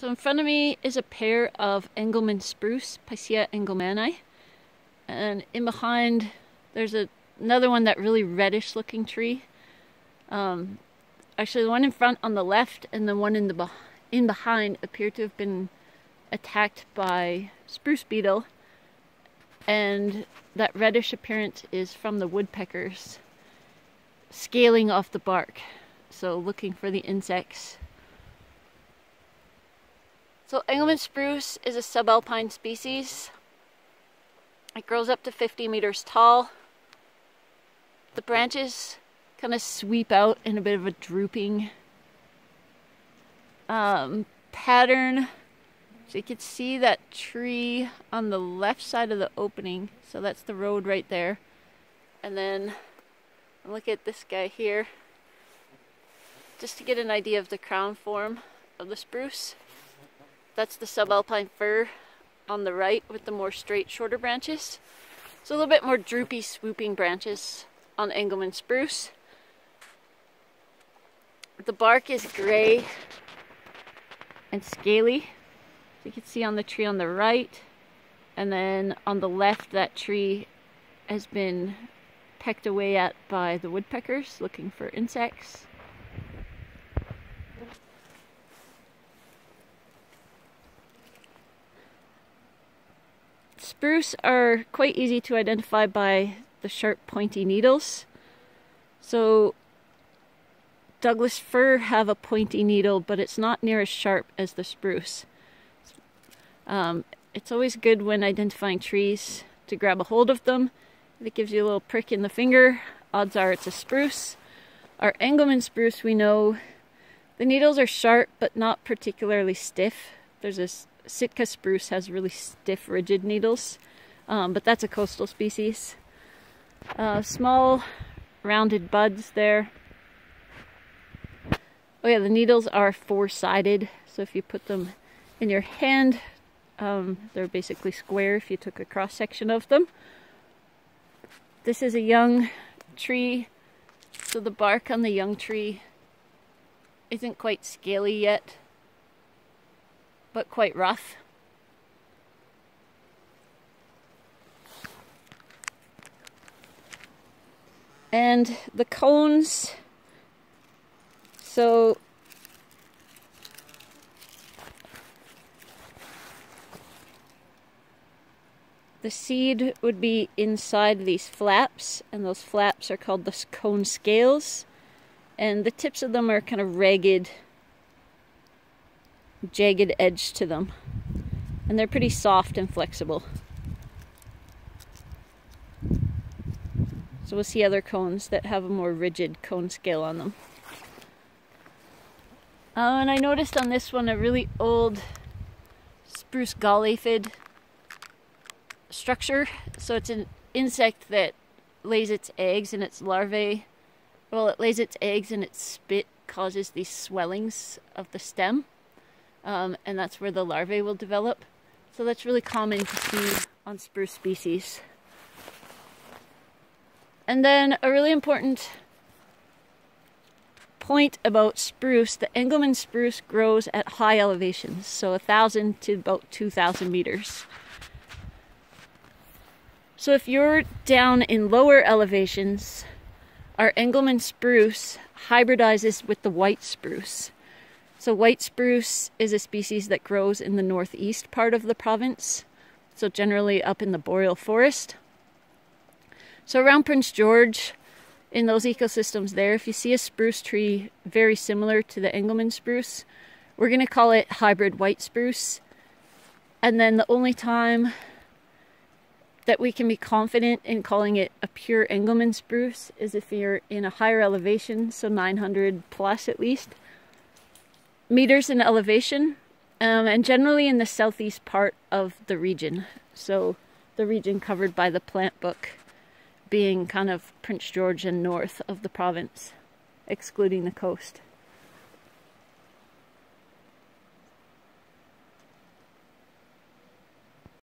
So in front of me is a pair of Engelmann spruce, Picea engelmannii, and in behind there's another one, that really reddish looking tree. Actually the one in front on the left and the one in behind appear to have been attacked by spruce beetle, and that reddish appearance is from the woodpeckers scaling off the bark, so looking for the insects. So Engelmann spruce is a subalpine species. It grows up to 50 meters tall. The branches kind of sweep out in a bit of a drooping pattern. So you can see that tree on the left side of the opening. So that's the road right there. And then look at this guy here, just to get an idea of the crown form of the spruce. That's the subalpine fir on the right with the more straight, shorter branches. So a little bit more droopy, swooping branches on Engelmann spruce. The bark is gray and scaly. You can see on the tree on the right, and then on the left, that tree has been pecked away at by the woodpeckers looking for insects. Spruce are quite easy to identify by the sharp pointy needles. So Douglas fir have a pointy needle, but it's not near as sharp as the spruce. It's always good when identifying trees to grab a hold of them. If it gives you a little prick in the finger, odds are it's a spruce. Our Engelmann spruce, we know the needles are sharp but not particularly stiff. There's a Sitka spruce has really stiff, rigid needles, but that's a coastal species. Small, rounded buds there. Oh yeah, the needles are four-sided, so if you put them in your hand, they're basically square if you took a cross-section of them. This is a young tree, so the bark on the young tree isn't quite scaly yet, but quite rough. And the cones, so the seed would be inside these flaps, and those flaps are called the cone scales, and the tips of them are kind of ragged, jagged edge to them, and they're pretty soft and flexible. So we'll see other cones that have a more rigid cone scale on them. And I noticed on this one a really old spruce gall aphid structure. So it's an insect that lays its eggs, and its larvae, well, it lays its eggs and its spit causes these swellings of the stem. And that's where the larvae will develop. So that's really common to see on spruce species. And then a really important point about spruce, the Engelmann spruce grows at high elevations, so 1,000 to about 2,000 meters. So if you're down in lower elevations, our Engelmann spruce hybridizes with the white spruce. So white spruce is a species that grows in the northeast part of the province, so generally up in the boreal forest. So around Prince George, in those ecosystems there, if you see a spruce tree very similar to the Engelmann spruce, we're going to call it hybrid white spruce. And then the only time that we can be confident in calling it a pure Engelmann spruce is if you're in a higher elevation, so 900 plus at least meters in elevation, and generally in the southeast part of the region. So the region covered by the plant book being kind of Prince George and north of the province, excluding the coast.